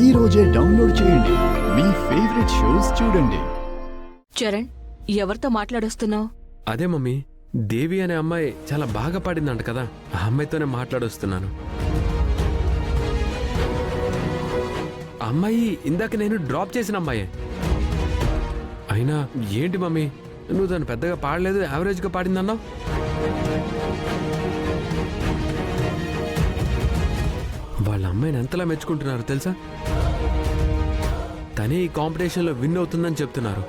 ఈ రోజే డౌన్లోడ్ చేయండి. మీ ఫేవరెట్ షోస్ చూడండి. చరణ్, ఎవరితో మాట్లాడొస్తున్నావు? అదే మమ్మీ, దేవి అనే అమ్మాయి చాలా బాగా పాడిందంట కదా, ఆ అమ్మాయితోనే మాట్లాడొస్తున్నాను. ఆ అమ్మాయి ఇందాక నేను డ్రాప్ చేసిన అమ్మాయే. అయినా ఏంటి మమ్మీ, నువ్వు తను పెద్దగా పాడలేదు, యావరేజ్గా పాడిందన్నావు. వాళ్ళ అమ్మాయిని ఎంతలా మెచ్చుకుంటున్నారు తెలుసా? తనే ఈ కాంపిటీషన్లో విన్ అవుతుందని చెప్తున్నారు.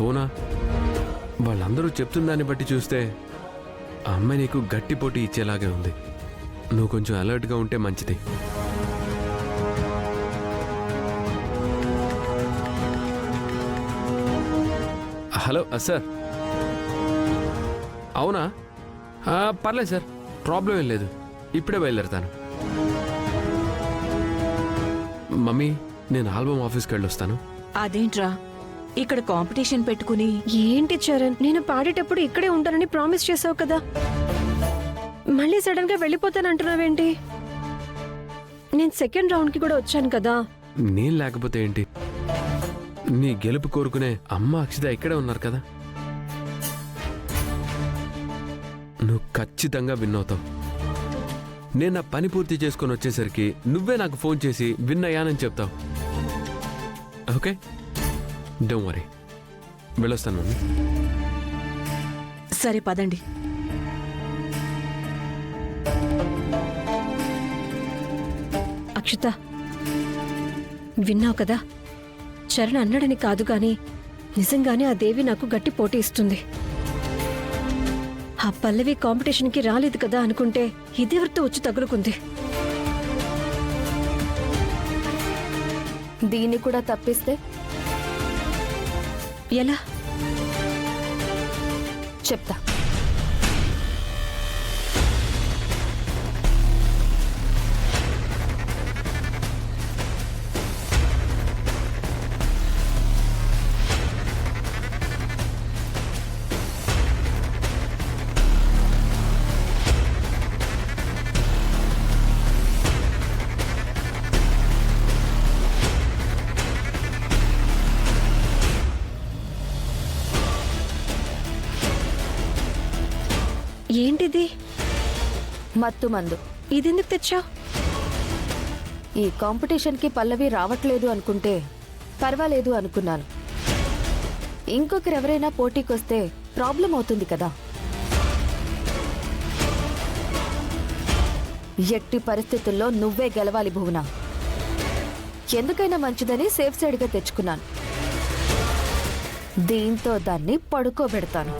బోనా, వాళ్ళందరూ చెప్తున్న దాన్ని బట్టి చూస్తే ఆ అమ్మాయి నీకు గట్టి పోటీ ఇచ్చేలాగే ఉంది. నువ్వు కొంచెం అలర్ట్గా ఉంటే మంచిది. Hello sir. అవునా? పర్లేదు సార్, ప్రాబ్లం ఏం లేదు. ఇప్పుడే బయలుదేరుతాను. మమ్మీ, నేను ఆల్బమ్ ఆఫీస్కి వెళ్ళొస్తాను. అదేంట్రా, ఇక్కడ కాంపిటీషన్ పెట్టుకుని? ఏంటి చరణ్, నేను పాడేటప్పుడు ఇక్కడే ఉంటానని ప్రామిస్ చేసావు కదా, మళ్ళీ సడన్ గా వెళ్ళిపోతానంటున్నావేంటి? నేను సెకండ్ రౌండ్ కి కూడా వచ్చాను కదా. నేను లేకపోతే ఏంటి? నీ గెలుపు కోరుకునే అమ్మ అక్షిత ఇక్కడే ఉన్నారు కదా. నువ్వు ఖచ్చితంగా విన్ అవుతావు. నేను నా పని పూర్తి చేసుకొని వచ్చేసరికి నువ్వే నాకు ఫోన్ చేసి విన్ అయ్యానని చెప్తావు. Okay, don't worry. వెళ్ళొస్తాను మమ్మీ. సరే పదండి. అక్షిత, విన్నావు కదా, చరణ్ అన్నాడని కాదు గాని నిజంగానే ఆ దేవి నాకు గట్టి పోటీ ఇస్తుంది. ఆ పల్లవి కాంపిటీషన్కి రాలేదు కదా అనుకుంటే ఇదెవరితో వచ్చి తగులుకుంది. దీన్ని కూడా తప్పిస్తే ఎలా చెప్తా. ఏంటిది? మత్తు మందు. ఇదెందుకు తెచ్చావు? ఈ కాంపిటీషన్కి పల్లవి రావట్లేదు అనుకుంటే పర్వాలేదు అనుకున్నాను. ఇంకొకరెవరైనా పోటీకొస్తే ప్రాబ్లం అవుతుంది కదా. ఎట్టి పరిస్థితుల్లో నువ్వే గెలవాలి భువన. ఎందుకైనా మంచిదని సేఫ్ సైడ్గా తెచ్చుకున్నాను. దీంతో దాన్ని పడుకోబెడతాను.